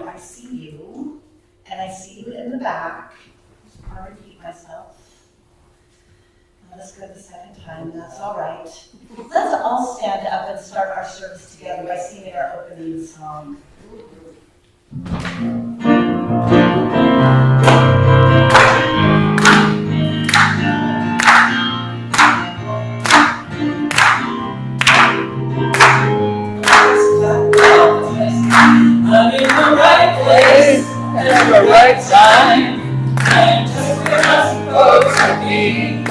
I see you, and I see you in the back. I'll repeat myself. Let's go the second time, that's all right. Let's all stand up and start our service together by singing our opening song. I'm in the right place at the right time. I'm just where I'm supposed to be.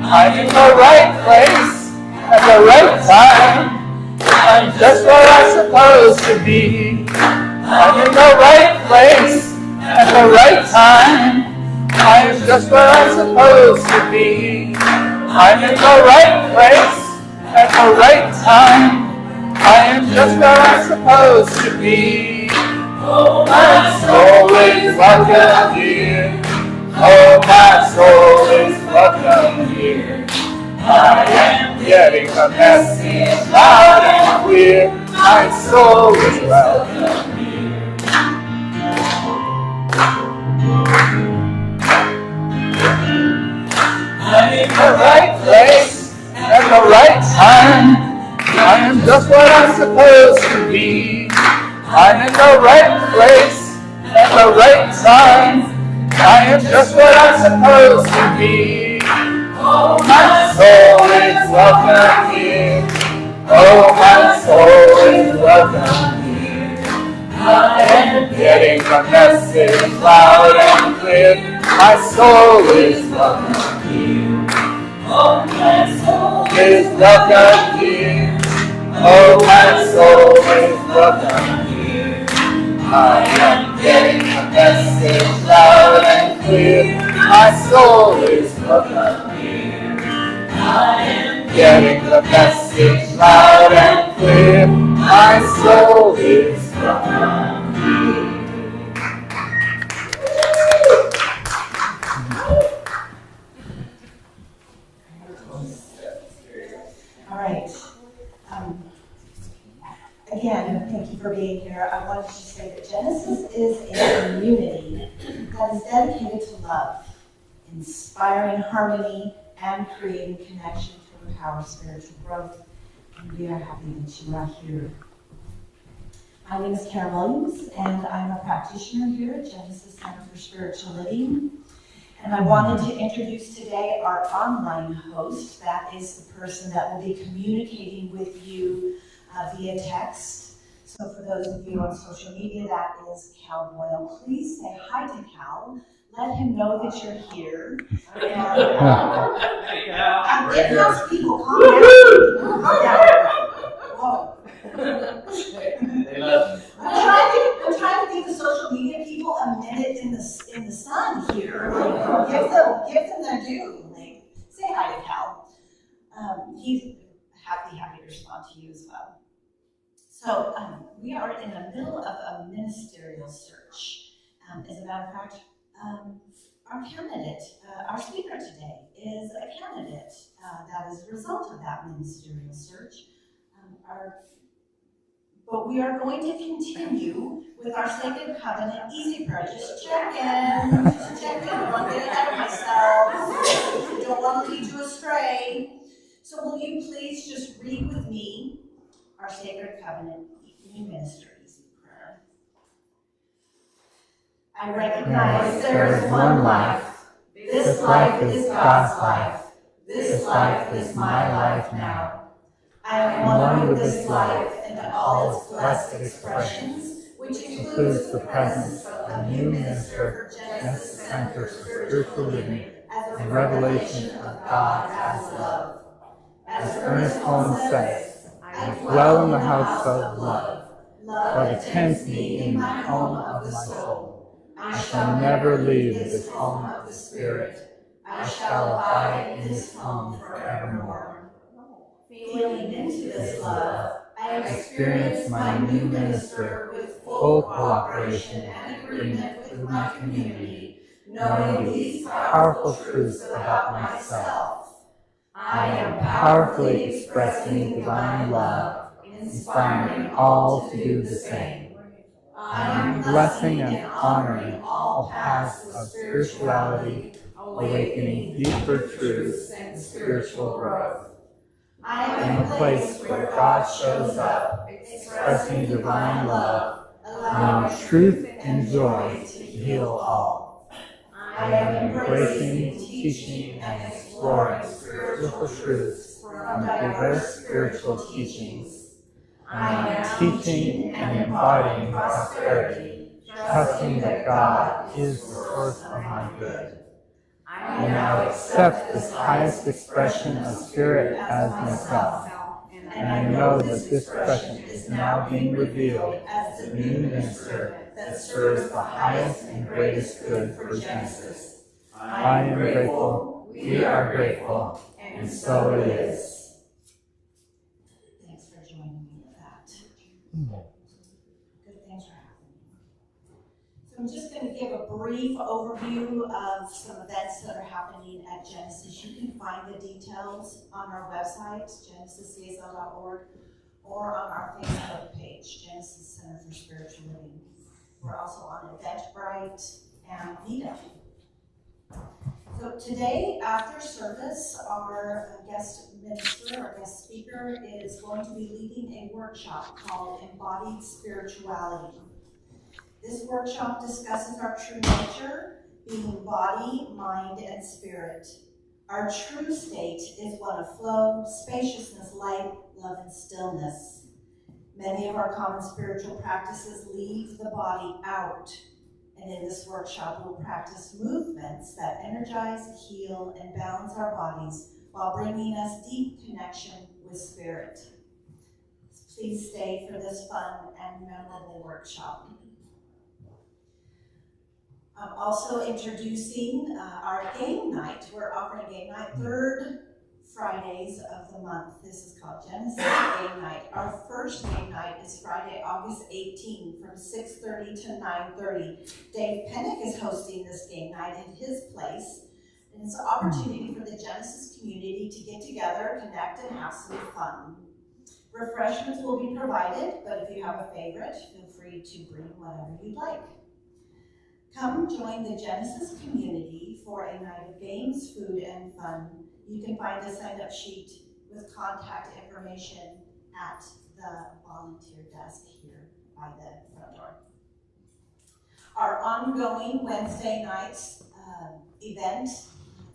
I'm in the right place at the right time. I'm just where I'm supposed to be. I'm in the right place at the right time. I'm just where I'm supposed to be. I'm in the right place at the right time. I am just where I'm supposed to be. Oh, my soul is welcome here. Oh, my soul is welcome here. I am getting the message loud and clear. My soul is welcome here. I'm in the right place at the right time. I am just what I'm supposed to be. I'm in the right place at the right time. I am just what I'm supposed to be. Oh, my soul is welcome here. Oh, my soul is welcome here. I am getting the message loud and clear. My soul is welcome here. Oh, my soul is welcome here. Oh, my soul is welcome here. I am getting the message loud and clear. My soul is welcome here. I am getting the message loud and clear. My soul is welcome here. All right. Again, thank you for being here. I wanted to say that Genesis is a community that is dedicated to love, inspiring harmony, and creating connection to empower spiritual growth. And we are happy that you are here. My name is Karen Williams, and I'm a practitioner here at Genesis Center for Spiritual Living. And I wanted to introduce today our online host. That is the person that will be communicating with you via text. So for those of you on social media, that is Cal Boyle. Please say hi to Cal. Let him know that you're here. And it has people. Calm down. Whoa. They love me. I'm trying to give the social media people a minute in the sun here. Like, give them their due. Like, say hi to Cal. He's happy to respond to you as well. So we are in the middle of a ministerial search. As a matter of fact, our candidate, our speaker today, is a candidate that is a result of that ministerial search. But we are going to continue with our Sacred Covenant Easy Prayer. Just check in. Don't want to get ahead of myself. Don't want to lead you astray. So will you please just read with me our Sacred Covenant New Minister Easy Prayer. I recognize there is one life. This life is God's life. This life is my life now. I am one with this life and all its blessed expressions, which includes the presence of the new minister for Genesis Center for Spiritual Living as a revelation of God as love. As Ernest Holmes says, I dwell in the house of love. Love attends me in the home of my soul. I shall never leave this home of the Spirit. I shall abide in this home forevermore. Feeling into this love, I experience my new minister with full cooperation and agreement with my community, knowing these powerful truths about myself. I am powerfully expressing divine love, inspiring all to do the same. blessing and honoring all paths of spirituality, awakening deeper truths and spiritual growth. I am a place where God shows up, expressing divine love, allowing truth and joy to heal all. I am embracing, teaching, and exploring spiritual truths from diverse spiritual teachings. I am teaching and embodying prosperity, trusting that God is the source of my good. I now accept this highest expression of spirit as myself, and I know that this expression is now being revealed as the new minister that serves the highest and greatest good for Genesis. I am grateful, we are grateful, and so it is. Thanks for joining me with that. Good things are happening. So I'm just going to give a brief overview of some events that are happening at Genesis. You can find the details on our website, genesiscsl.org, or on our Facebook page, Genesis Center for Spiritual Living. We're also on Eventbrite and Meetup. So today, after service, our guest minister, our guest speaker, is going to be leading a workshop called Embodied Spirituality. This workshop discusses our true nature, being body, mind, and spirit. Our true state is one of flow, spaciousness, light, love, and stillness. Many of our common spiritual practices leave the body out. And in this workshop, we'll practice movements that energize, heal, and balance our bodies while bringing us deep connection with spirit. Please stay for this fun and memorable workshop. I'm also introducing our game night. We're offering a game night, third Fridays of the month. This is called Genesis Game Night. Our first game night is Friday, August 18 from 6:30 to 9:30. Dave Pennick is hosting this game night at his place. And it's an opportunity for the Genesis community to get together, connect, and have some fun. Refreshments will be provided, but if you have a favorite, feel free to bring whatever you'd like. Come join the Genesis community for a night of games, food, and fun. You can find a sign-up sheet with contact information at the volunteer desk here by the front door. Our ongoing Wednesday nights event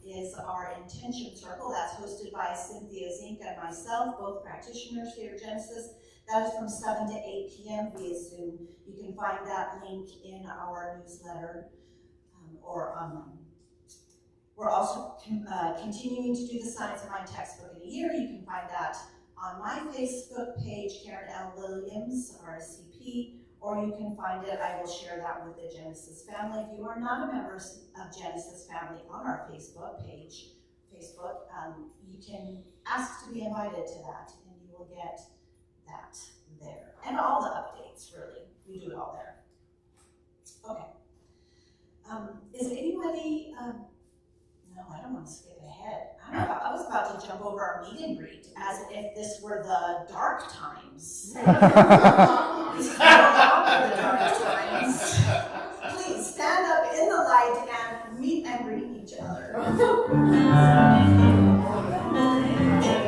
is our Intention Circle. That's hosted by Cynthia Zink and myself, both practitioners here at Genesis. That is from 7 to 8 p.m. via Zoom. You can find that link in our newsletter or online. We're also continuing to do the Science of Mind textbook in a year. You can find that on my Facebook page, Karen L. Williams, RSCP, or you can find it, I will share that with the Genesis family. If you are not a member of Genesis family on our Facebook page, you can ask to be invited to that, and you will get that there. And all the updates, really. We do it all there. Okay. Is anybody, no, I don't want to skip ahead. I was about to jump over our meet and greet as if this were the dark times. This is no longer the dark times. Please stand up in the light and meet and greet each other.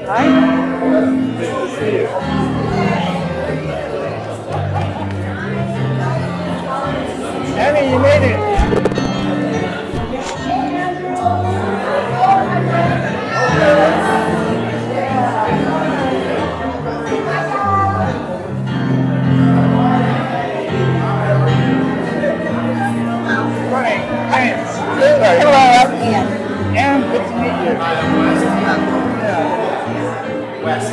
Hi. Good to see you. Annie, you made it. Hello, Anne. Good to meet you. West.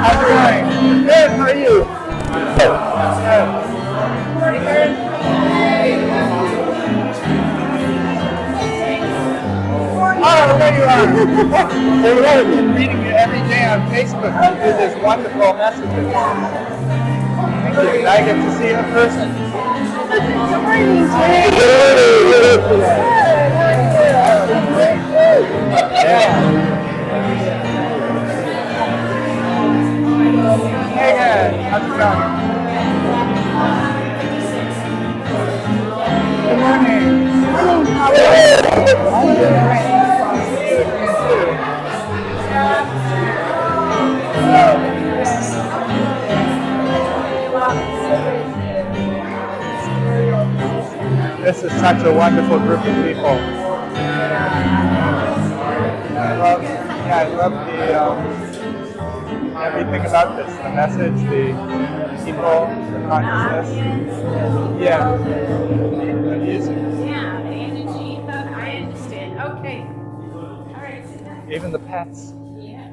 How's it going? Good, how are you? Oh, there you are. They're right. I've been reading you every day on Facebook. You do this wonderful messages. Thank Did I get to see you in person? Good morning, Hey, Ed. How's it going? Good morning. How are you? I'm doing great. This is such a wonderful group of people. I love the everything about this. The message, the people, the consciousness. Yeah. The music. Yeah, the energy. I understand. Okay. All right. Even the pets. Yeah.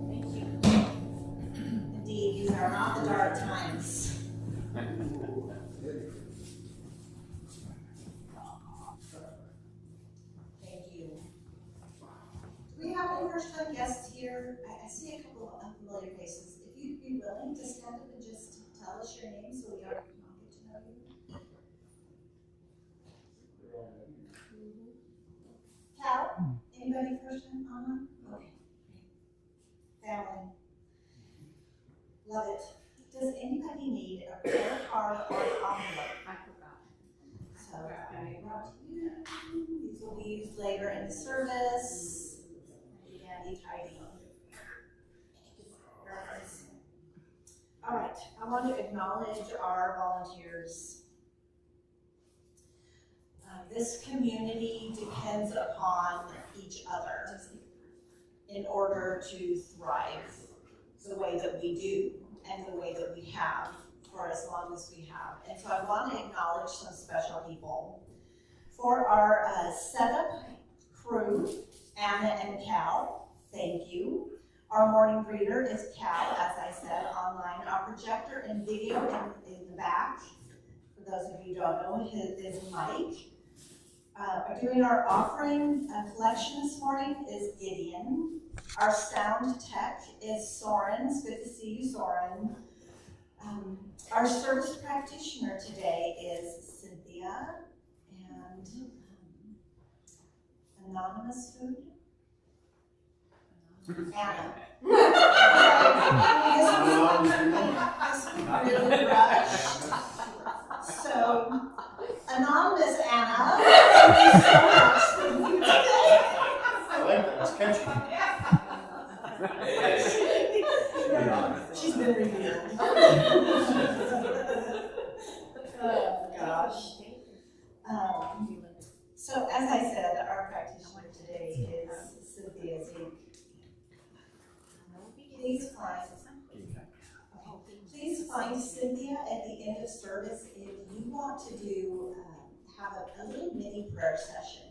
Thank you. Indeed, these are not the dark times. Thank you. Do we have any first-time guests here? I see a couple of unfamiliar faces. If you'd be willing to stand up and just tell us your name so we all get to know you. Cal? Anybody first time? Okay. Family. Love it. Does anybody need a prayer card or an envelope? I forgot. So, these will be used later in the service. Again, be tidy. All right, I want to acknowledge our volunteers. This community depends upon each other in order to thrive the way that we do and the way that we have for as long as we have. And so I want to acknowledge some special people. For our setup crew, Anna and Cal, thank you. Our morning greeter is Cal, as I said, online. Our projector and video in the back, for those of you who don't know, is Mike. Doing our offering collection this morning is Gideon. Our sound tech is Soren. It's good to see you, Soren. Our service practitioner today is Cynthia, and anonymous food. Anna. This week really rushed. So, anonymous Anna, thank you so much for the food today. I like that. It's catchy. She's been revealed. Oh, gosh. So, as I said, our practitioner today is Cynthia Zeke. Please find Cynthia at the end of service if you want to have a little mini prayer session.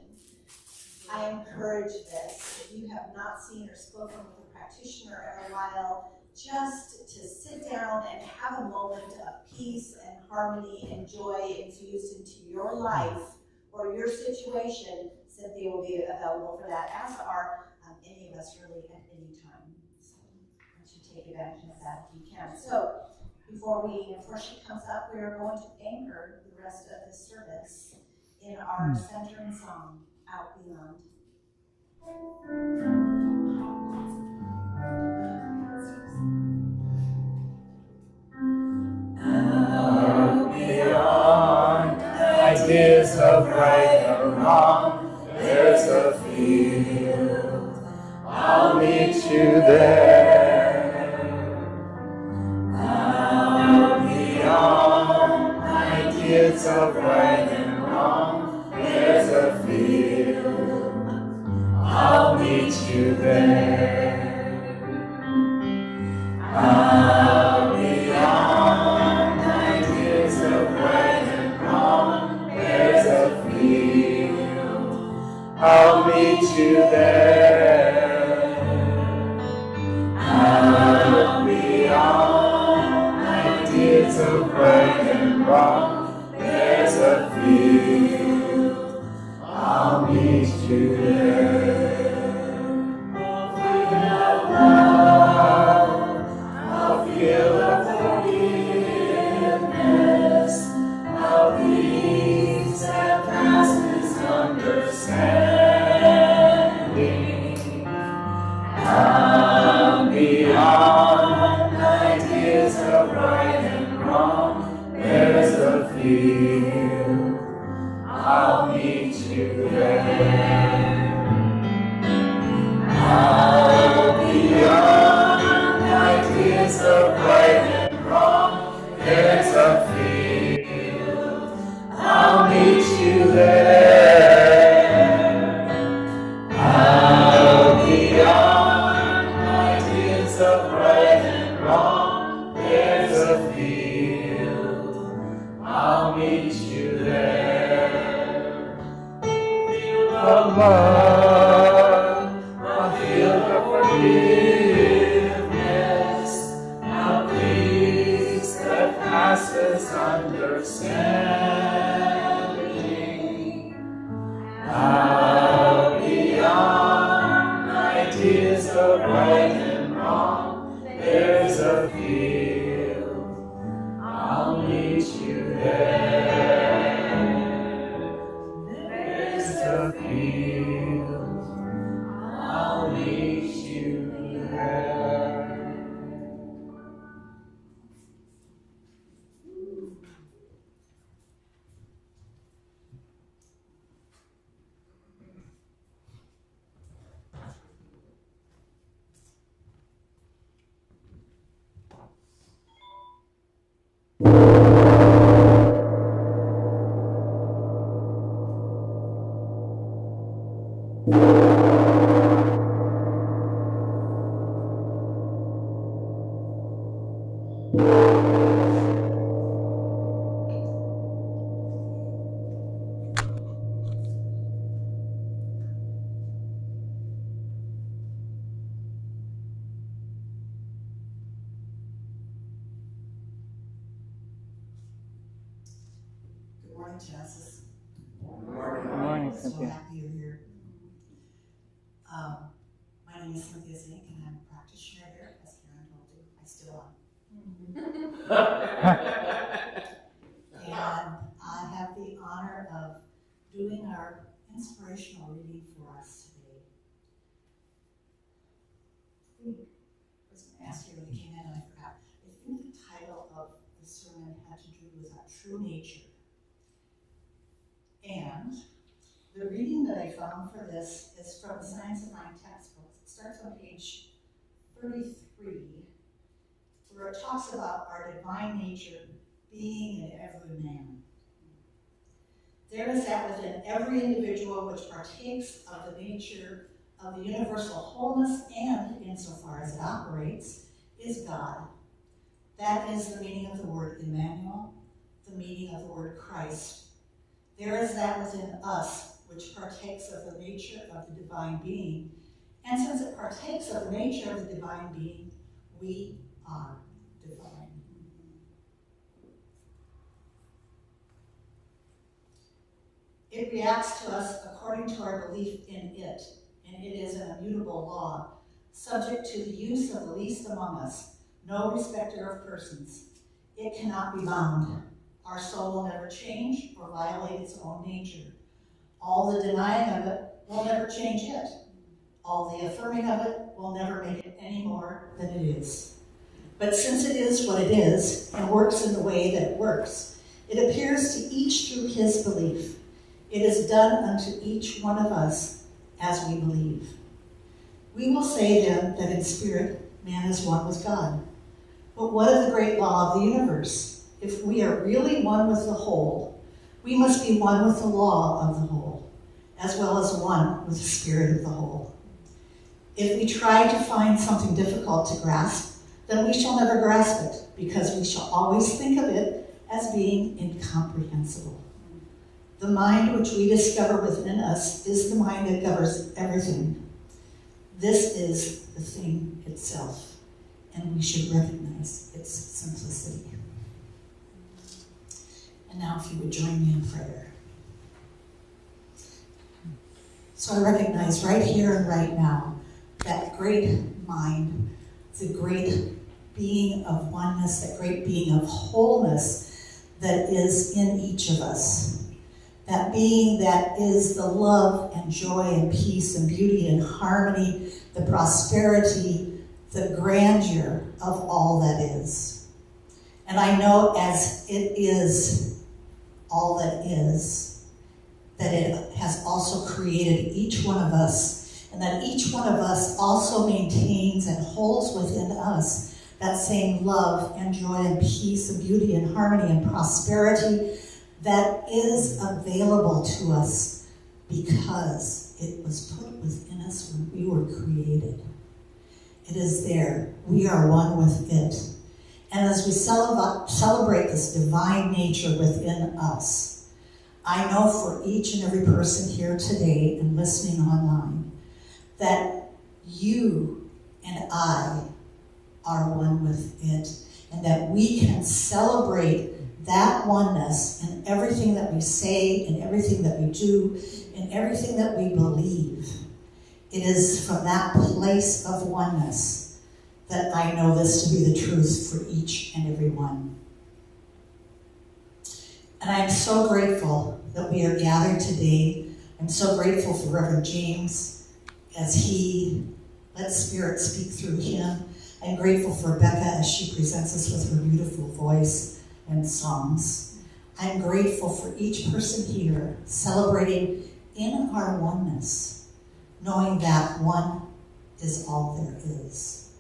I encourage this. If you have not seen or spoken with a practitioner in a while, just to sit down and have a moment of peace and harmony and joy infused into your life or your situation. Cynthia will be available for that, as are any of us really at any time. So why don't you take advantage of that if you can. So before she comes up, we are going to anchor the rest of this service in our centering song, Out Beyond. Out beyond ideas of right or wrong, there's a field. I'll meet you there. Out beyond ideas of right and wrong, there's a field. I'll meet you there. Out beyond ideas of right and wrong, there's a field. I'll meet you there. Out beyond ideas of right and wrong, there's a field. I'll meet you there. I'll feel the forgiveness. field. I'll meet you there. I'll beyond ideas of right and wrong. There's a field. I'll meet you there. I'll beyond ideas of right and wrong. There's a field. I'll meet you there. Field of love, a field of forgiveness, a peace that passes understanding. Out beyond ideas of right and wrong, there's a field. I'll meet you there. There's a field. I'll meet you there. Good morning, Genesis. Good morning, So Cynthia. happy you're here. My name is Cynthia Zink, and I'm a practitioner here, as Karen told you. I still am. And I have the honor of doing our inspirational reading for us today. I was going to ask you when you came in, and I forgot. I think the title of the sermon had to do with our true nature. And the reading that I found for this is from the Science of Mind textbook. It starts on page 33, where it talks about our divine nature being in every man. There is that within every individual which partakes of the nature of the universal wholeness and, insofar as it operates, is God. That is the meaning of the word Emmanuel, the meaning of the word Christ. There is that within us which partakes of the nature of the divine being, and since it partakes of the nature of the divine being, we are divine. It reacts to us according to our belief in it, and it is an immutable law, subject to the use of the least among us, no respecter of persons. It cannot be bound. Our soul will never change or violate its own nature. All the denying of it will never change it. All the affirming of it will never make it any more than it is. But since it is what it is and works in the way that it works, it appears to each through his belief. It is done unto each one of us as we believe. We will say then that in spirit man is one with God. But what of the great law of the universe? If we are really one with the whole, we must be one with the law of the whole, as well as one with the spirit of the whole. If we try to find something difficult to grasp, then we shall never grasp it, because we shall always think of it as being incomprehensible. The mind which we discover within us is the mind that governs everything. This is the thing itself, and we should recognize its simplicity. And now if you would join me in prayer. So I recognize right here and right now that great mind, the great being of oneness, that great being of wholeness that is in each of us. That being that is the love and joy and peace and beauty and harmony, the prosperity, the grandeur of all that is. And I know as it is all that is, that it has also created each one of us, and that each one of us also maintains and holds within us that same love and joy and peace and beauty and harmony and prosperity that is available to us because it was put within us when we were created. It is there. We are one with it. And as we celebrate this divine nature within us, I know for each and every person here today and listening online that you and I are one with it, and that we can celebrate that oneness in everything that we say, in everything that we do, in everything that we believe. It is from that place of oneness that I know this to be the truth for each and every one. And I'm so grateful that we are gathered today. I'm so grateful for Reverend James as he lets Spirit speak through him. I'm grateful for Becca as she presents us with her beautiful voice and songs. I'm grateful for each person here celebrating in our oneness, knowing that one is all there is.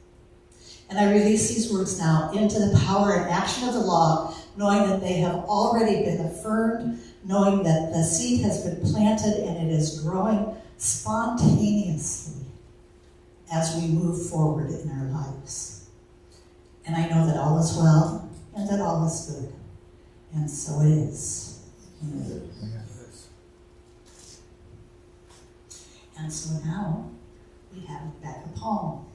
And I release these words now into the power and action of the law, knowing that they have already been affirmed, knowing that the seed has been planted and it is growing spontaneously as we move forward in our lives. And I know that all is well and that all is good. And so it is. Amen. And so now we have Becca Palm.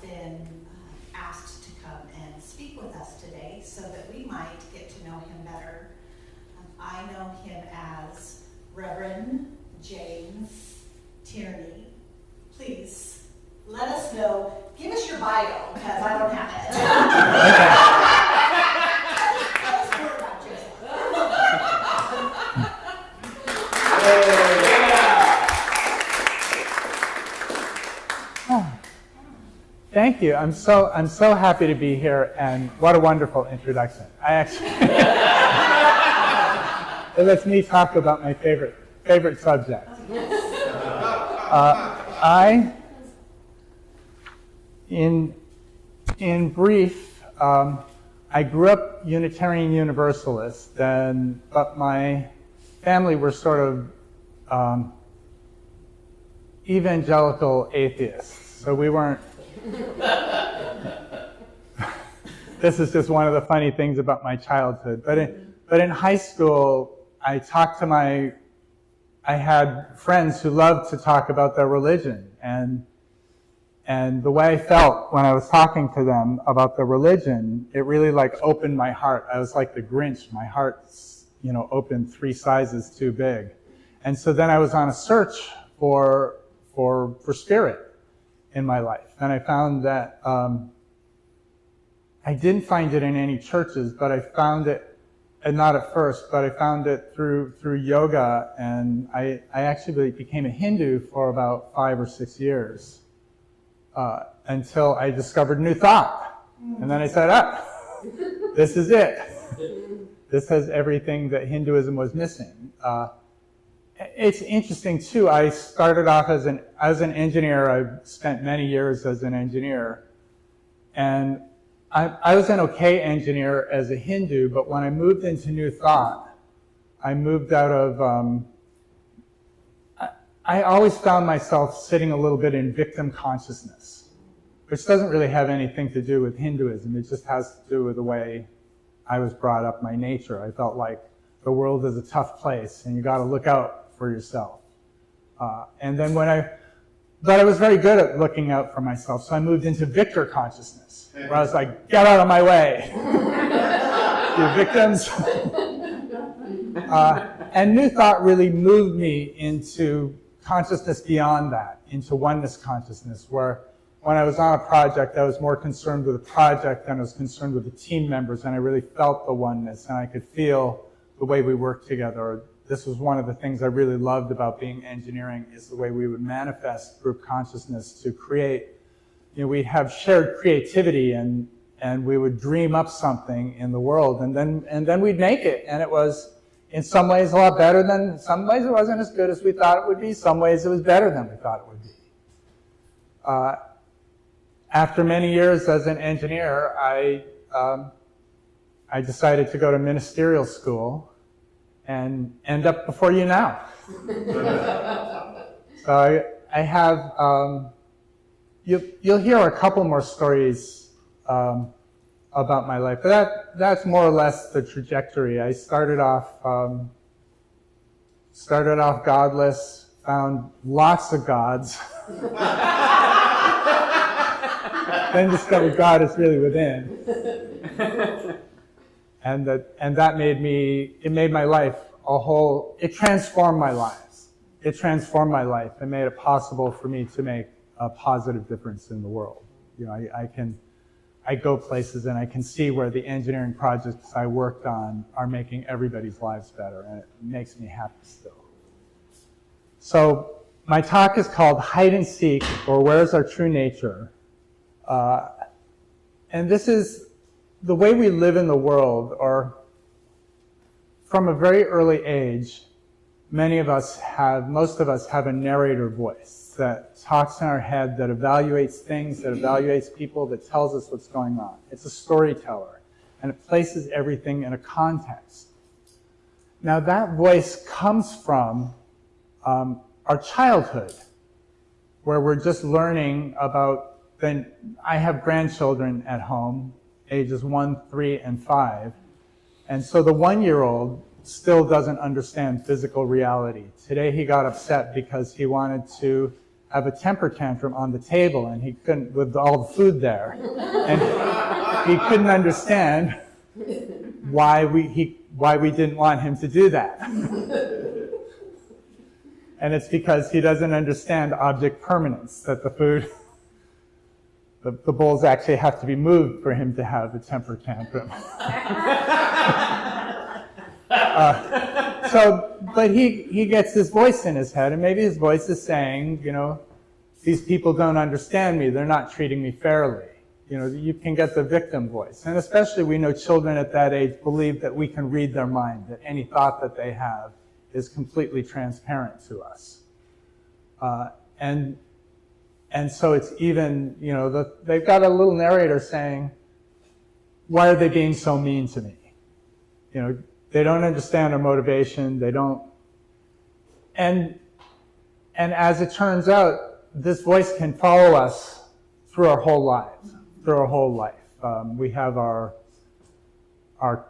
been asked to come and speak with us today so that we might get to know him better. I know him as Reverend James Tierney. Please let us know. Give us your bio, because I don't have it. Tell us more about yourself. Thank you. I'm so happy to be here, and what a wonderful introduction. I actually it lets me talk about my favorite subject. In brief, I grew up Unitarian Universalist, but my family were sort of evangelical atheists. So we weren't. This is just one of the funny things about my childhood. But in high school, I had friends who loved to talk about their religion, and the way I felt when I was talking to them about their religion, it really like opened my heart. I was like the Grinch. My heart, opened 3 sizes too big. And so then I was on a search for spirit in my life. And I found that I didn't find it in any churches, but I found it, and not at first, but I found it through yoga. And I actually became a Hindu for about 5 or 6 years. Until I discovered New Thought. And then I said, this is it. This has everything that Hinduism was missing. It's interesting, too. I started off as an engineer. I spent many years as an engineer. And I was an okay engineer as a Hindu, but when I moved into New Thought, I moved out of... I always found myself sitting a little bit in victim consciousness, which doesn't really have anything to do with Hinduism. It just has to do with the way I was brought up, my nature. I felt like the world is a tough place, and you got to look out for yourself. And then but I was very good at looking out for myself, so I moved into victor consciousness, where I was like, get out of my way, you victims. And New Thought really moved me into consciousness beyond that, into oneness consciousness, where when I was on a project, I was more concerned with the project than I was concerned with the team members, and I really felt the oneness, and I could feel the way we worked together. This was one of the things I really loved about being engineering, is the way we would manifest group consciousness to create. We'd have shared creativity, and we would dream up something in the world, and then we'd make it, and it was, in some ways, a lot better than, some ways it wasn't as good as we thought it would be, some ways it was better than we thought it would be. After many years as an engineer, I decided to go to ministerial school and end up before you now. So I have, you'll hear a couple more stories about my life, but that's more or less the trajectory. I started off godless, found lots of gods, then discovered God is really within, and that made my life it transformed my lives. It transformed my life and made it possible for me to make a positive difference in the world. I go places and I can see where the engineering projects I worked on are making everybody's lives better, and it makes me happy still. So my talk is called Hide and Seek, or Where's Our True Nature? And this is the way we live in the world, or from a very early age, most of us have a narrator voice that talks in our head, that evaluates things, that evaluates people, that tells us what's going on. It's a storyteller, and it places everything in a context. Now that voice comes from our childhood, where we're just learning about, I have grandchildren at home, ages 1, 3, and 5, and so the 1-year-old still doesn't understand physical reality. Today he got upset because he wanted to have a temper tantrum on the table, and he couldn't, with all the food there, and he couldn't understand why we didn't want him to do that. And it's because he doesn't understand object permanence, that the food, the bowls actually have to be moved for him to have a temper tantrum. But he gets this voice in his head, and maybe his voice is saying, you know, these people don't understand me, they're not treating me fairly. You know, you can get the victim voice. And especially we know children at that age believe that we can read their mind, that any thought that they have is completely transparent to us. And so it's even, you know, they've got a little narrator saying, why are they being so mean to me? You know, they don't understand our motivation, they don't. And as it turns out, this voice can follow us through our whole lives, we have our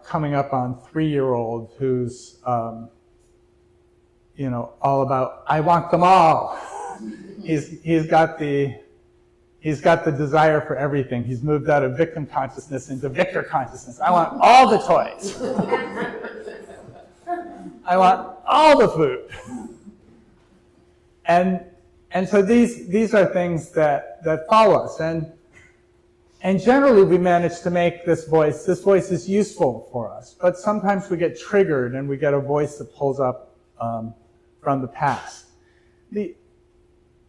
coming up on 3-year-old who's, you know, all about, I want them all. He's got the desire for everything. He's moved out of victim consciousness into victor consciousness. I want all the toys. I want all the food. And so these are things that follow us. And generally we manage to make this voice is useful for us. But sometimes we get triggered and we get a voice that pulls up from the past.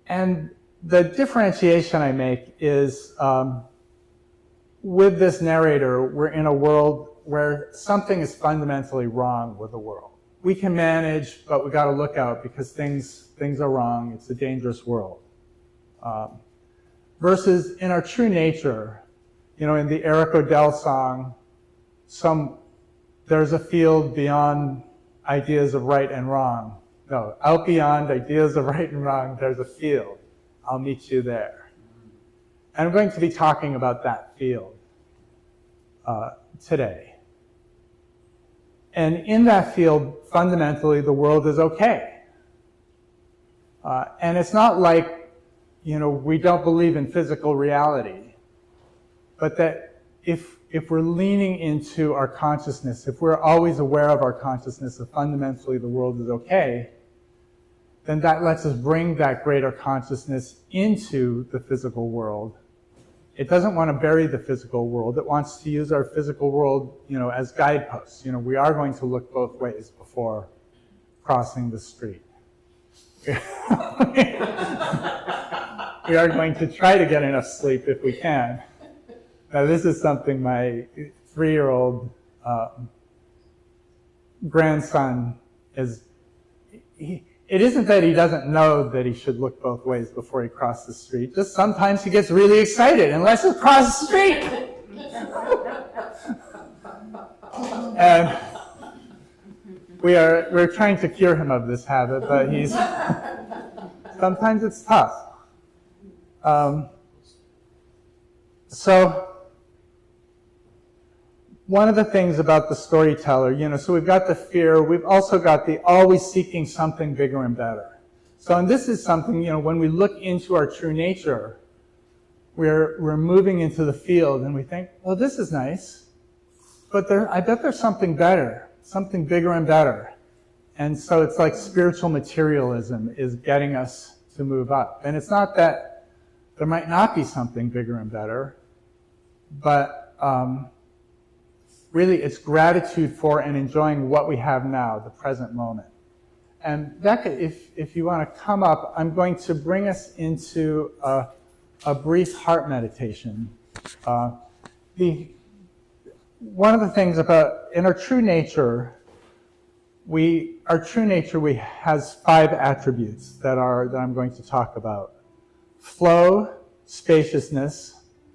And the differentiation I make is with this narrator, we're in a world where something is fundamentally wrong with the world. We can manage, but we got to look out because things are wrong. It's a dangerous world. Versus in our true nature, you know, in the Eric O'Dell song, there's a field beyond ideas of right and wrong. No, out beyond ideas of right and wrong, there's a field. I'll meet you there. And I'm going to be talking about that field today. And in that field, fundamentally, the world is okay. And it's not like, you know, we don't believe in physical reality, but that if we're leaning into our consciousness, if we're always aware of our consciousness of fundamentally the world is okay, then that lets us bring that greater consciousness into the physical world. It doesn't want to bury the physical world. It wants to use our physical world, you know, as guideposts. You know, we are going to look both ways before crossing the street. We are going to try to get enough sleep if we can. Now, this is something my 3-year-old grandson is. It isn't that he doesn't know that he should look both ways before he crosses the street. Just sometimes he gets really excited and lets us cross the street. And we're trying to cure him of this habit, but sometimes it's tough. So one of the things about the storyteller, you know, so we've got the fear, we've also got the always seeking something bigger and better. So, and this is something, you know, when we look into our true nature, we're moving into the field and we think, well, this is nice, but I bet there's something better, something bigger and better. And so it's like spiritual materialism is getting us to move up. And it's not that there might not be something bigger and better, but really, it's gratitude for and enjoying what we have now, the present moment. And Becca, if you want to come up, I'm going to bring us into a brief heart meditation. One of the things about, in our true nature, has 5 attributes that I'm going to talk about. Flow, spaciousness,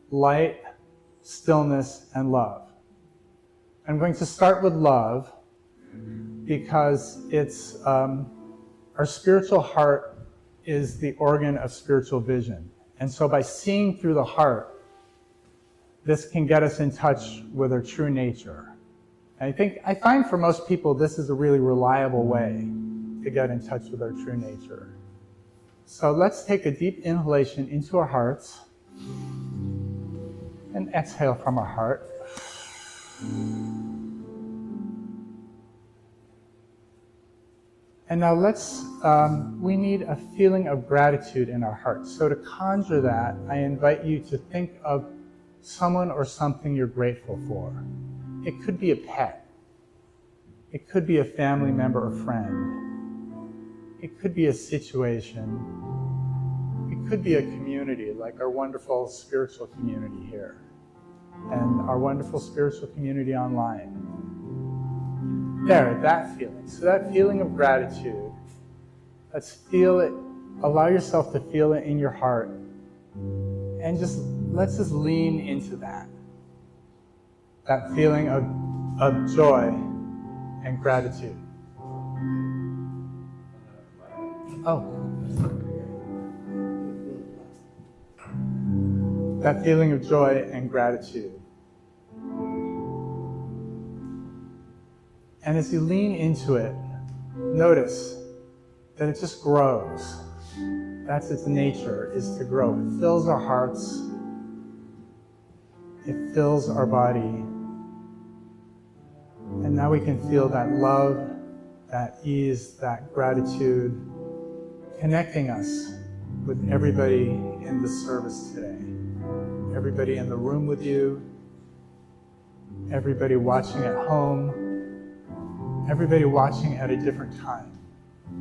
light, stillness, and love. I'm going to start with love because it's our spiritual heart is the organ of spiritual vision. And so by seeing through the heart, this can get us in touch with our true nature. And I find for most people this is a really reliable way to get in touch with our true nature. So let's take a deep inhalation into our hearts and exhale from our heart. And now we need a feeling of gratitude in our hearts. So to conjure that, I invite you to think of someone or something you're grateful for. It could be a pet. It could be a family member or friend. It could be a situation. It could be a community, like our wonderful spiritual community here, and our wonderful spiritual community online. There, that feeling. So that feeling of gratitude, let's feel it, allow yourself to feel it in your heart, and let's just lean into that. That feeling of joy and gratitude. Oh. That feeling of joy and gratitude. And as you lean into it, notice that it just grows. That's its nature, is to grow. It fills our hearts. It fills our body. And now we can feel that love, that ease, that gratitude, connecting us with everybody in the service today. Everybody in the room with you, everybody watching at home, everybody watching at a different time,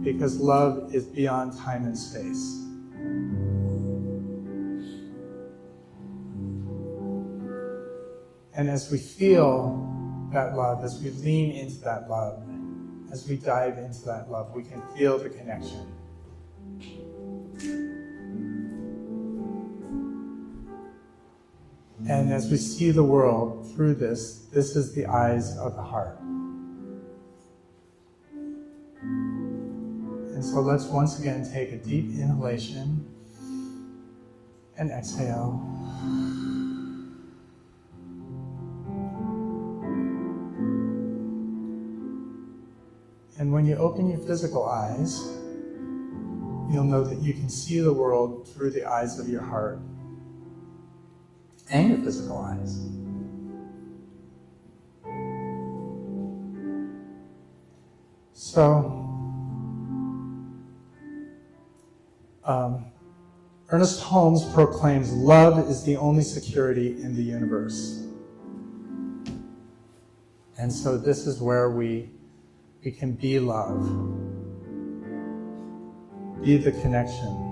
because love is beyond time and space. And as we feel that love, as we lean into that love, as we dive into that love, we can feel the connection. And as we see the world through this is the eyes of the heart. And so let's once again take a deep inhalation and exhale. And when you open your physical eyes, you'll know that you can see the world through the eyes of your heart and your physical eyes. So, Ernest Holmes proclaims, love is the only security in the universe. And so this is where we can be love, be the connection.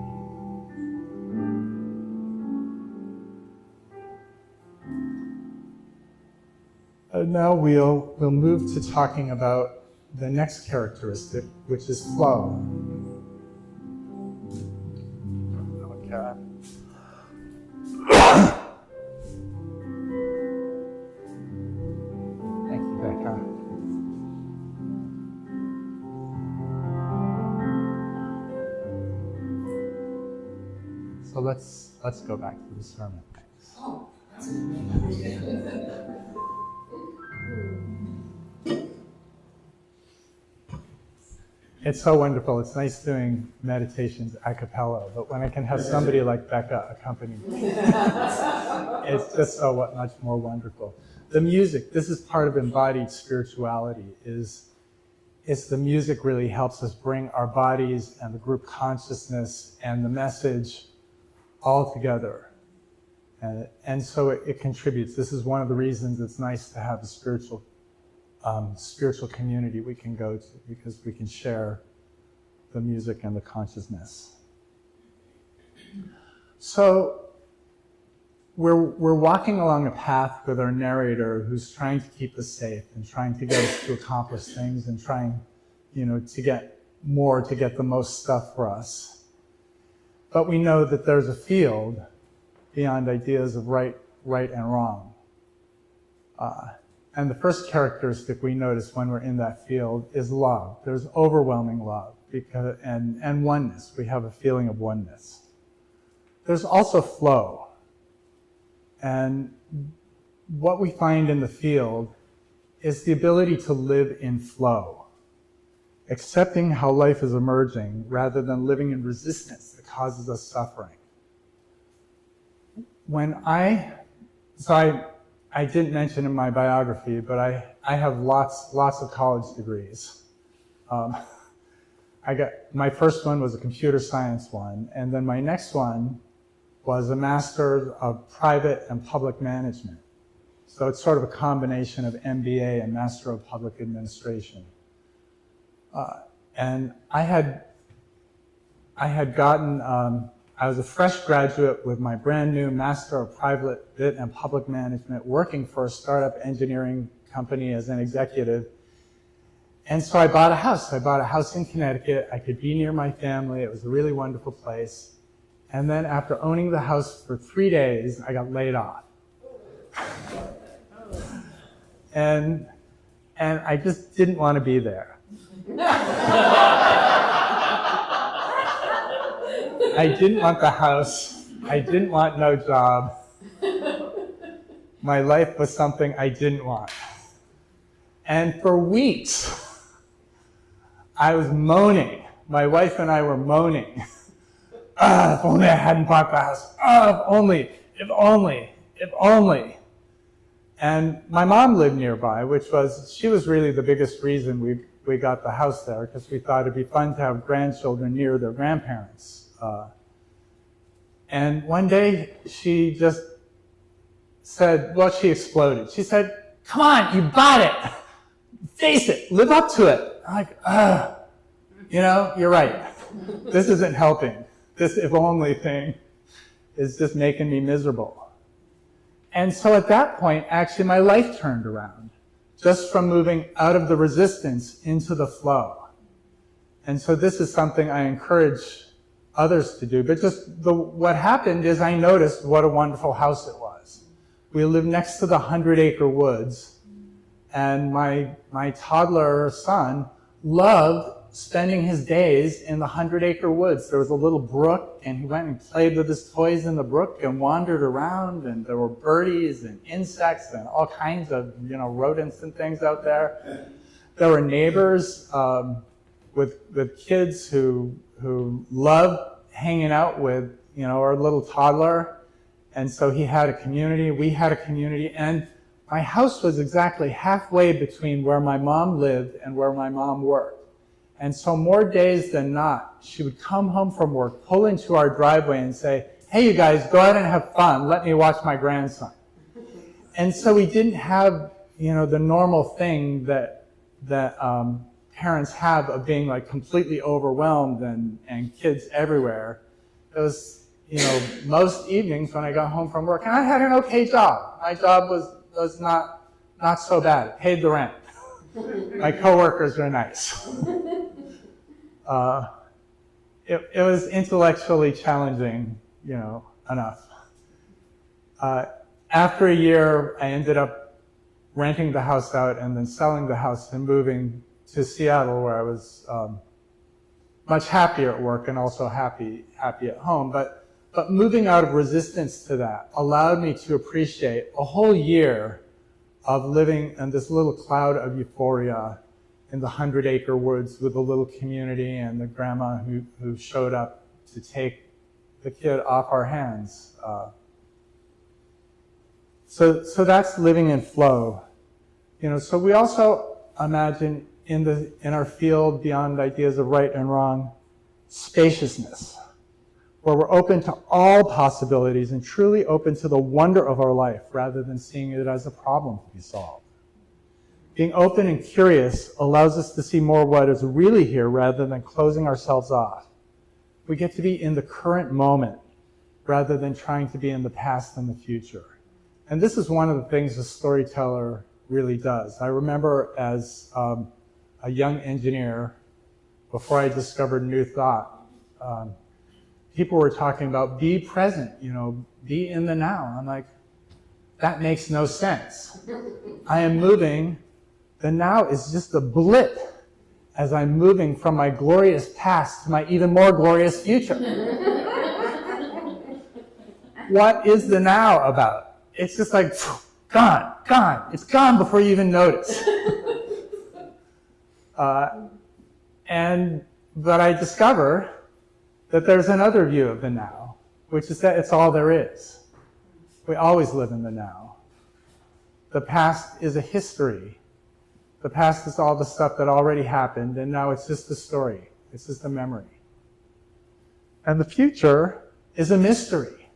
And now we'll move to talking about the next characteristic, which is flow. Okay. Thank you, Becca. So let's go back to the sermon. Thanks. Oh, that's It's so wonderful. It's nice doing meditations a cappella, but when I can have somebody like Becca accompany me, it's just so much more wonderful. The music, this is part of embodied spirituality, is the music really helps us bring our bodies and the group consciousness and the message all together. And so it contributes. This is one of the reasons it's nice to have a spiritual community we can go to, because we can share the music and the consciousness. So we're walking along a path with our narrator who's trying to keep us safe and trying to get us to accomplish things and trying, to get the most stuff for us. But we know that there's a field beyond ideas of right and wrong. And the first characteristic we notice when we're in that field is love. There's overwhelming love and oneness. We have a feeling of oneness. There's also flow. And what we find in the field is the ability to live in flow. accepting how life is emerging rather than living in resistance that causes us suffering. I didn't mention in my biography, but I have lots of college degrees. My first one was a computer science one, and then my next one was a Master of Private and Public Management. So it's sort of a combination of MBA and Master of Public Administration. And I was a fresh graduate with my brand new Master of Private and Public Management, working for a startup engineering company as an executive. And so I bought a house. I bought a house in Connecticut. I could be near my family. It was a really wonderful place. And then after owning the house for 3 days, I got laid off. And I just didn't want to be there. I didn't want the house. I didn't want no job. My life was something I didn't want. And for weeks, I was moaning. My wife and I were moaning. If only I hadn't bought the house. If only. And my mom lived nearby, she was really the biggest reason we got the house there, because we thought it'd be fun to have grandchildren near their grandparents. And one day she just said, well, she exploded. She said, come on, you bought it. Face it, live up to it. I'm like, you're right. This isn't helping. This if only thing is just making me miserable. And so at that point, actually, my life turned around, just from moving out of the resistance into the flow. And so this is something I encourage others to do. But what happened is I noticed what a wonderful house it was. We lived next to the 100-acre woods, and my toddler son loved spending his days in the 100-acre woods. There was a little brook, and he went and played with his toys in the brook and wandered around, and there were birdies and insects and all kinds of, rodents and things out there. There were neighbors with kids who loved hanging out with, our little toddler. And so he had a community, we had a community, and my house was exactly halfway between where my mom lived and where my mom worked. And so more days than not, she would come home from work, pull into our driveway and say, hey, you guys, go out and have fun. Let me watch my grandson. And so we didn't have, the normal thing that parents have of being like completely overwhelmed and kids everywhere. It was, most evenings when I got home from work, and I had an okay job. My job was not so bad. It paid the rent. My coworkers were nice. It was intellectually challenging, enough. After a year, I ended up renting the house out and then selling the house and moving to Seattle, where I was much happier at work and also happy at home. But moving out of resistance to that allowed me to appreciate a whole year of living in this little cloud of euphoria in the 100-acre woods with a little community and the grandma who showed up to take the kid off our hands. So that's living in flow. So we also imagine in our field, beyond ideas of right and wrong, spaciousness, where we're open to all possibilities and truly open to the wonder of our life rather than seeing it as a problem to be solved. Being open and curious allows us to see more what is really here rather than closing ourselves off. We get to be in the current moment rather than trying to be in the past and the future. And this is one of the things a storyteller really does. I remember as a young engineer, before I discovered New Thought, people were talking about be present, be in the now. I'm like, that makes no sense. I am moving. The now is just a blip as I'm moving from my glorious past to my even more glorious future. What is the now about? It's just like, gone. It's gone before you even notice. But I discover that there's another view of the now, which is that it's all there is. We always live in the now. The past is a history. The past is all the stuff that already happened, and now it's just a story. It's just a memory. And the future is a mystery.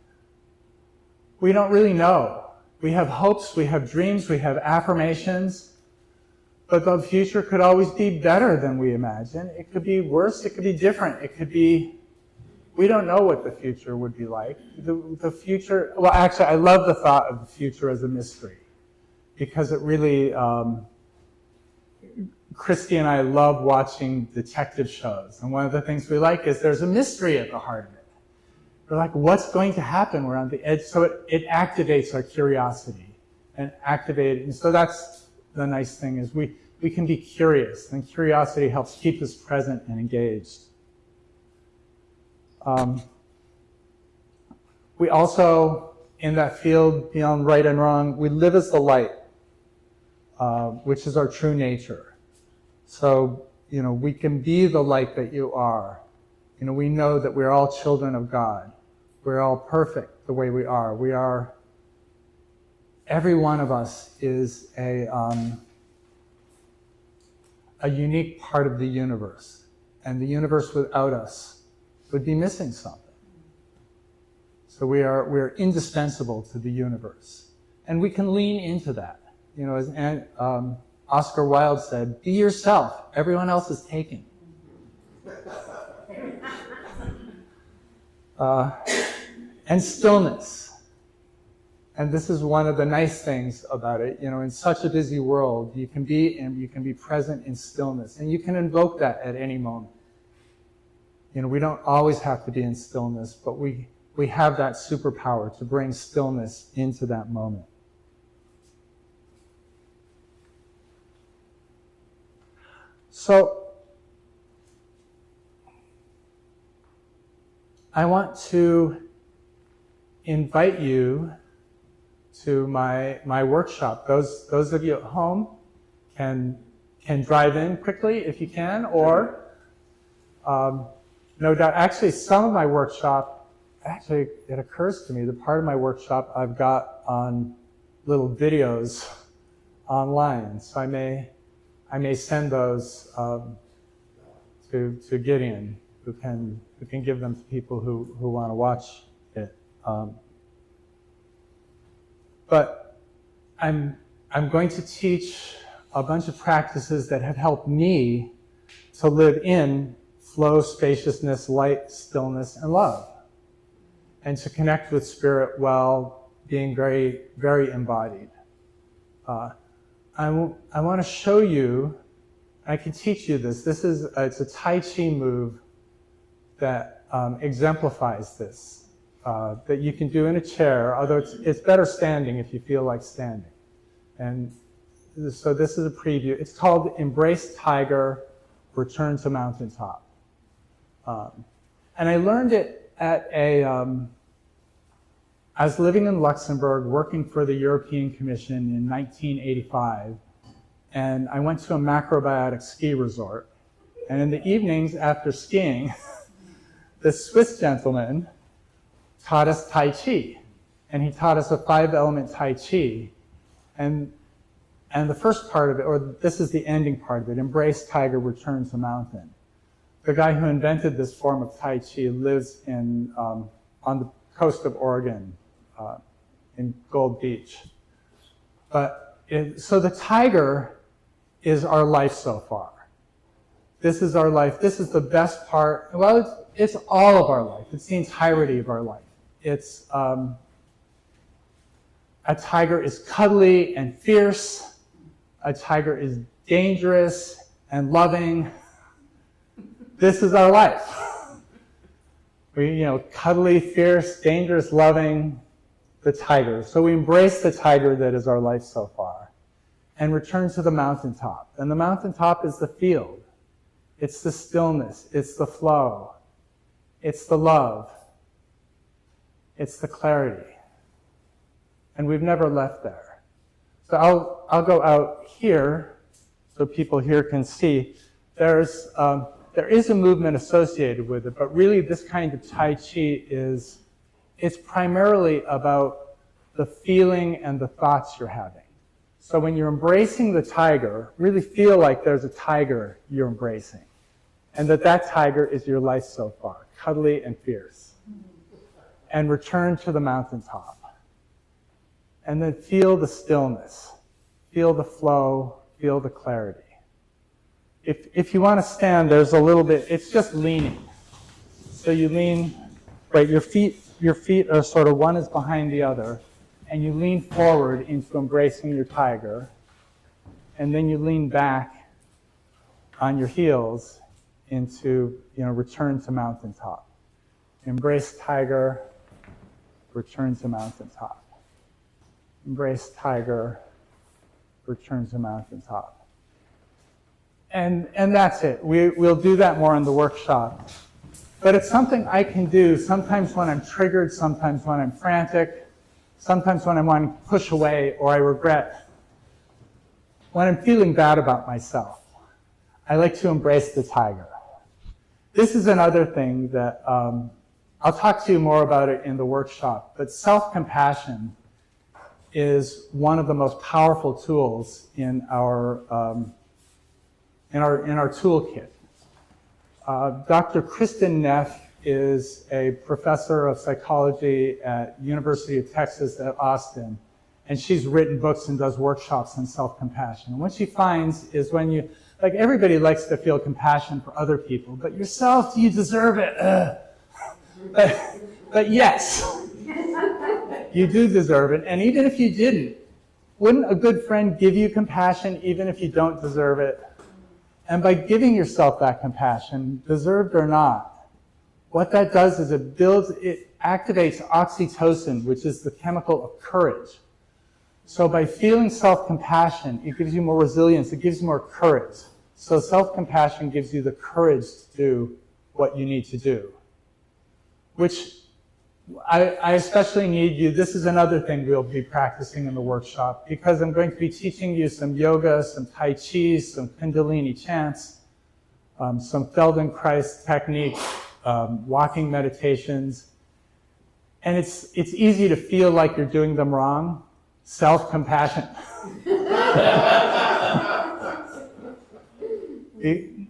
We don't really know. We have hopes, we have dreams, we have affirmations, but the future could always be better than we imagine. It could be worse, it could be different, it could be... We don't know what the future would be like. The future... Well, actually, I love the thought of the future as a mystery, because it really... Christy and I love watching detective shows, and one of the things we like is there's a mystery at the heart of it. We're like, what's going to happen? We're on the edge, so it activates our curiosity, and so that's the nice thing, is we can be curious, and curiosity helps keep us present and engaged. We also, in that field beyond right and wrong, we live as the light, which is our true nature. So, we can be the light that you are. We know that we're all children of God. We're all perfect the way we are. Every one of us is a unique part of the universe. And the universe without us would be missing something. So we're indispensable to the universe. And we can lean into that. As Oscar Wilde said, be yourself. Everyone else is taken. And stillness. And this is one of the nice things about it. In such a busy world, you can be present in stillness. And you can invoke that at any moment. We don't always have to be in stillness, but we have that superpower to bring stillness into that moment. So, I want to invite you to my workshop. Those of you at home can drive in quickly if you can, or no doubt, actually some of my workshop, it occurs to me that part of my workshop I've got on little videos online, so I may send those to Gideon, who can give them to people who want to watch it. But I'm going to teach a bunch of practices that have helped me to live in flow, spaciousness, light, stillness, and love, and to connect with spirit while being very, very embodied. I want to show you, I can teach you this. It's a Tai Chi move that exemplifies this, that you can do in a chair, although it's better standing if you feel like standing. And so this is a preview. It's called Embrace Tiger, Return to Mountaintop. And I learned it at I was living in Luxembourg, working for the European Commission in 1985, and I went to a macrobiotic ski resort. And in the evenings after skiing, this Swiss gentleman taught us Tai Chi, and he taught us a 5-element Tai Chi. And the first part of it, or this is the ending part of it, Embrace Tiger, Return to Mountain. The guy who invented this form of Tai Chi lives on the coast of Oregon, in Gold Beach. So the tiger is our life so far. This is our life. This is the best part. Well, it's all of our life. It's the entirety of our life. It's a tiger is cuddly and fierce. A tiger is dangerous and loving. This is our life. Cuddly, fierce, dangerous, loving, the tiger. So we embrace the tiger that is our life so far and return to the mountaintop. And the mountaintop is the field. It's the stillness. It's the flow. It's the love. It's the clarity. And we've never left there. So I'll go out here so people here can see. There's there is a movement associated with it, but really this kind of Tai Chi it's primarily about the feeling and the thoughts you're having. So when you're embracing the tiger, really feel like there's a tiger you're embracing. And that tiger is your life so far, cuddly and fierce. And return to the mountaintop. And then feel the stillness. Feel the flow, feel the clarity. If you want to stand, there's a little bit, it's just leaning. So you lean, right, your feet are sort of, one is behind the other, and you lean forward into embracing your tiger, and then you lean back on your heels into, return to mountaintop. Embrace tiger, return to mountaintop. Embrace tiger, return to mountaintop. And that's it. We'll do that more in the workshop. But it's something I can do sometimes when I'm triggered, sometimes when I'm frantic, sometimes when I'm wanting to push away or I regret. When I'm feeling bad about myself, I like to embrace the tiger. This is another thing that I'll talk to you more about it in the workshop, but self-compassion is one of the most powerful tools in our toolkit. Dr. Kristen Neff is a professor of psychology at University of Texas at Austin, and she's written books and does workshops on self-compassion. And what she finds is when you, like, everybody likes to feel compassion for other people, but yourself, do you deserve it? But yes, you do deserve it. And even if you didn't, wouldn't a good friend give you compassion even if you don't deserve it? And by giving yourself that compassion, deserved or not, what that does is it activates oxytocin, which is the chemical of courage. So by feeling self-compassion, it gives you more resilience, it gives you more courage. So self-compassion gives you the courage to do what you need to do. Which I especially need you, this is another thing we'll be practicing in the workshop, because I'm going to be teaching you some yoga, some Tai Chi, some Kundalini chants, some Feldenkrais techniques, walking meditations. And it's easy to feel like you're doing them wrong. Self-compassion.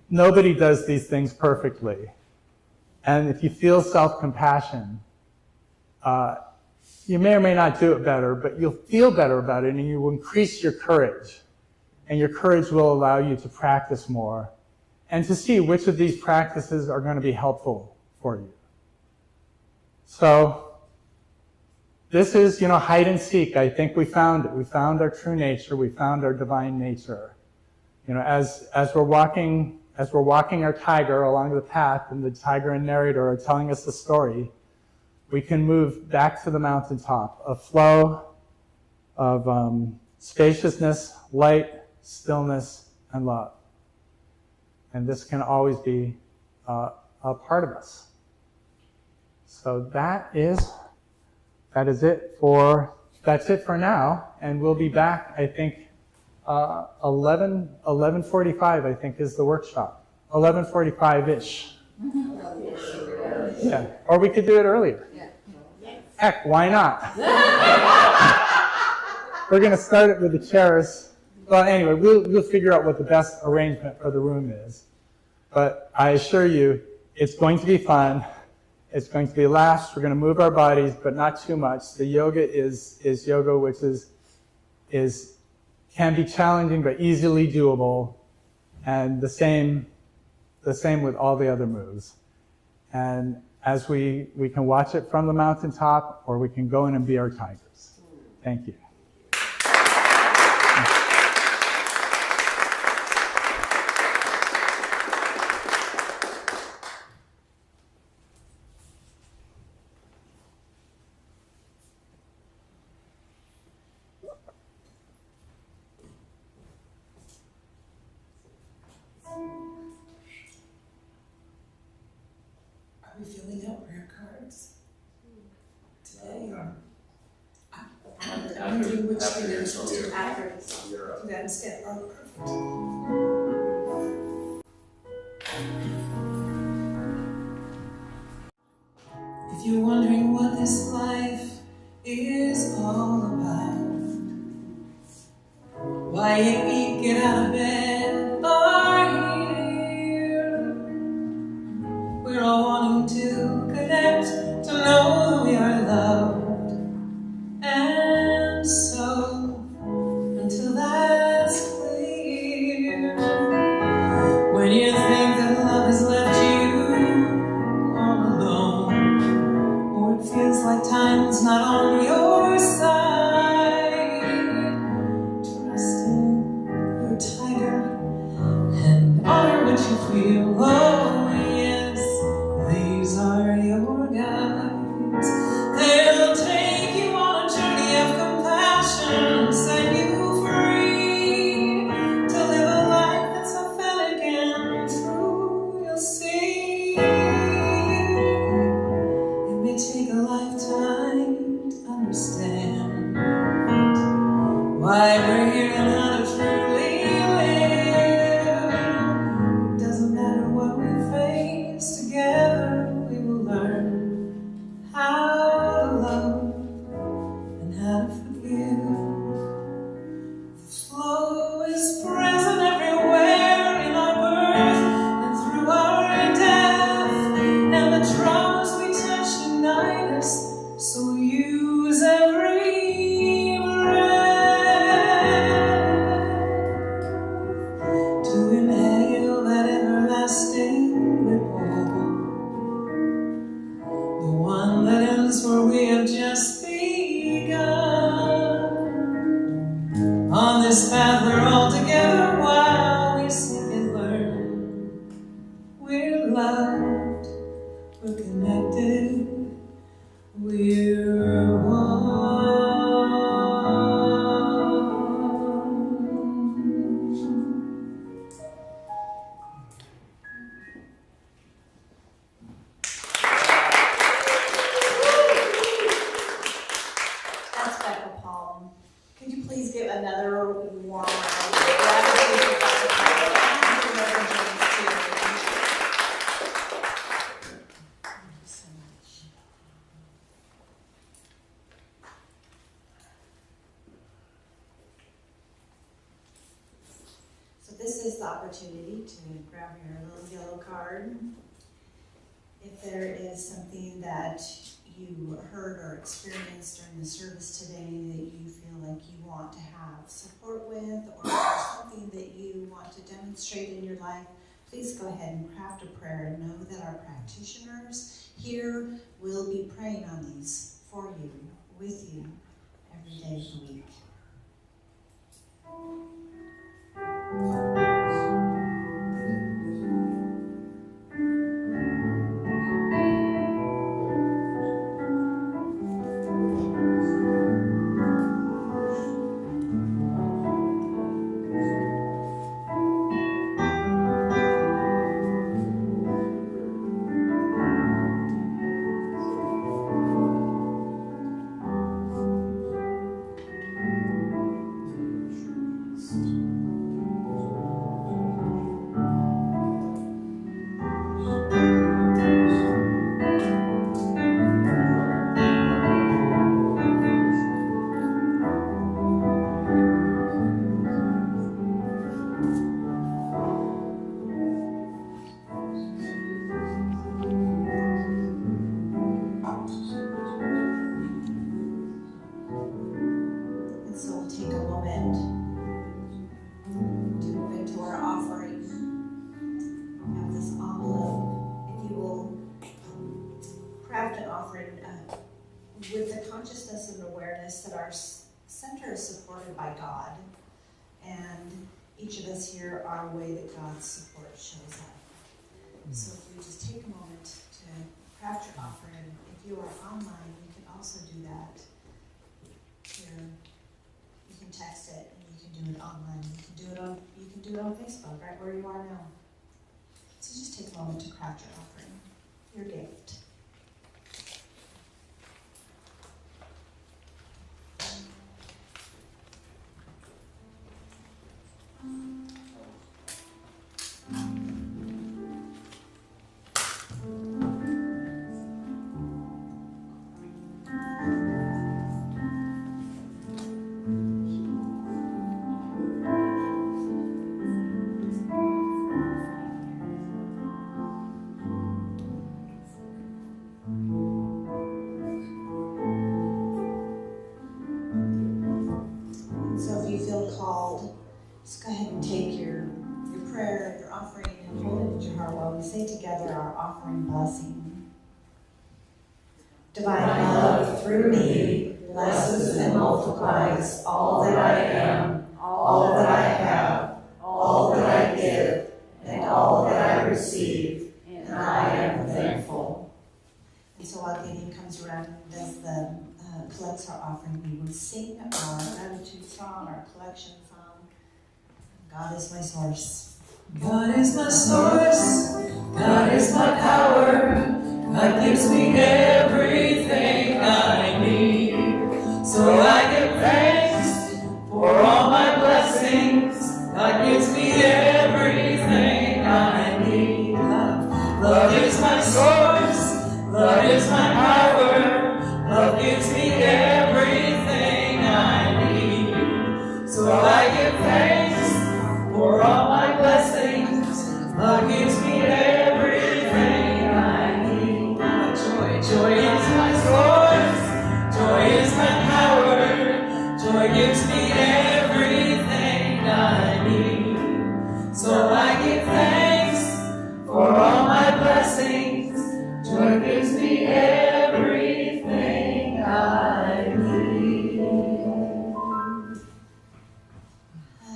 Nobody does these things perfectly. And if you feel self-compassion, you may or may not do it better, but you'll feel better about it, and you will increase your courage. And your courage will allow you to practice more and to see which of these practices are going to be helpful for you. So this is, hide and seek. I think we found it. We found our true nature. We found our divine nature. As we're walking our tiger along the path, and the tiger and narrator are telling us the story, we can move back to the mountaintop, a flow of spaciousness, light, stillness, and love. And this can always be a part of us. So that's it for now, and we'll be back, I think, 11:45, I think, is the workshop. 11:45-ish. Yeah, or we could do it earlier. Heck, why not? We're going to start it with the chairs. Well, anyway, we'll figure out what the best arrangement for the room is. But I assure you, it's going to be fun. It's going to be laughs. We're going to move our bodies, but not too much. The yoga is yoga, which can be challenging but easily doable, and the same with all the other moves. And as we can watch it from the mountaintop, or we can go in and be our tigers. Thank you. Are we filling out prayer cards today, or I'm wondering which fingers to do after that instead? Oh, perfect. Why you get out of bed are here. We're all wanting to connect, to know that we are loved. And so, until that's clear, when you think that love has left you all alone, or it feels like time's not on your side, trust in your tiger and honor what you feel. Oh yes, these are your guides. They'll take you on a journey of compassion, set you free to live a life that's authentic and true. You'll see it may take a lifetime to understand why we're here and how to truly live. It doesn't matter what we face, together we will learn how to love and how to forgive. The flow is present everywhere in our birth and through our death, and the traumas we touch unite us, so use every breath to inhale that everlasting ripple, the one that ends where we have just begun. On this path we're all together while we seek and learn. We're loved, we're connected, we're one. That's Becca Palm. Could you please give another warm round of gratitude for Becca Palm and for Reverend Tierney. Thank you so much. So this is the opportunity to grab your little yellow card. If there is something that you heard or experienced during the service today that you feel like you want to have support with, or if there's something that you want to demonstrate in your life, please go ahead and craft a prayer and know that our practitioners here will be praying on these for you, with you, every day of the week. And so we'll take a moment to move into our offering. We have this envelope. If you will craft an offering with the consciousness and awareness that our center is supported by God, and each of us here are a way that God's support shows up. So if you just take a moment to craft your offering. If you are online, you can also do that here. You can text it, and you can do it online. You can do it on Facebook, right where you are now. So just take a moment to craft your offering, your gift. called, just go ahead and take your prayer, your offering, and hold it at your heart while we say together our offering blessing. Divine love through me blesses and multiplies all that I am, all that I have, all that I give, and all that I receive, and I am thankful. And so while Gideon comes around and does collects our offering, we will sing our gratitude song, our collection song. God is my source. God is my source. God is my power. God gives me everything I need. So I give thanks for all my blessings. God gives me everything I need. Love is my source. Love is my power. Love gives me everything I need. So I give thanks for all my blessings. Love gives me everything I need. Joy is my source. Joy is my power. Joy gives me everything I need. So I give thanks for all my blessings. Joy gives me everything I need.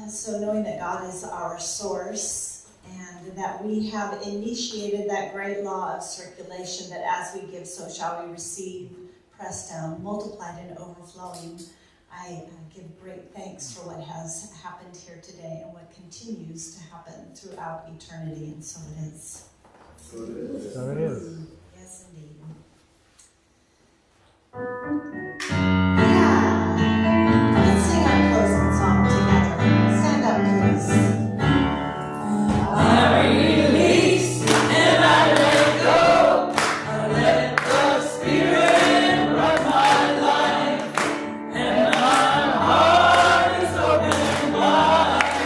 So knowing that God is our source and that we have initiated that great law of circulation, that as we give, so shall we receive, pressed down, multiplied and overflowing, I give great thanks for what has happened here today and what continues to happen throughout eternity, and so it is. So it is. Yes, indeed. Yeah. Let's sing our closing song together. Stand up, please. I release and I let go. I let the Spirit run my life, and my heart is open wide.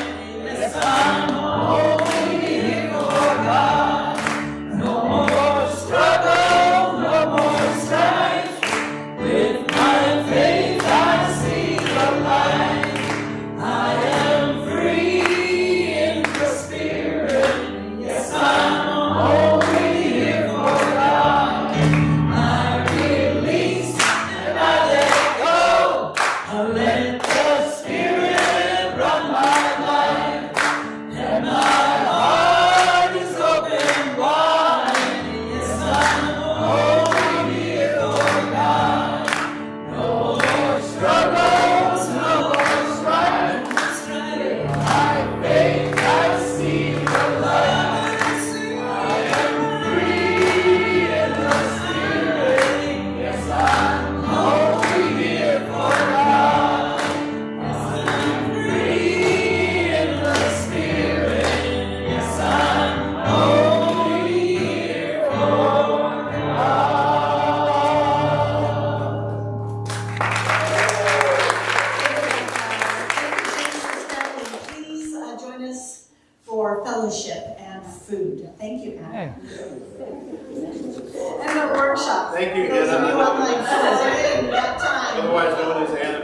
Yes, I'm only here for God. No more struggle, no more strife. With my faith I see the light. I am free in the Spirit. Yes, I'm only here for God. I release and I let go. I let the Spirit run my life, and my heart is open wide. Yes, I'm only here for God. No more struggles, no more strife. With my faith I see the light. I am free in the Spirit. Yes, I'm only here for God. I'm free in the Spirit. Yes, I'm only here for God. Please join us for fellowship and food. Thank you, Anna. And the workshop. Thank you, Those of Anna. you online, that time. Otherwise known as Anna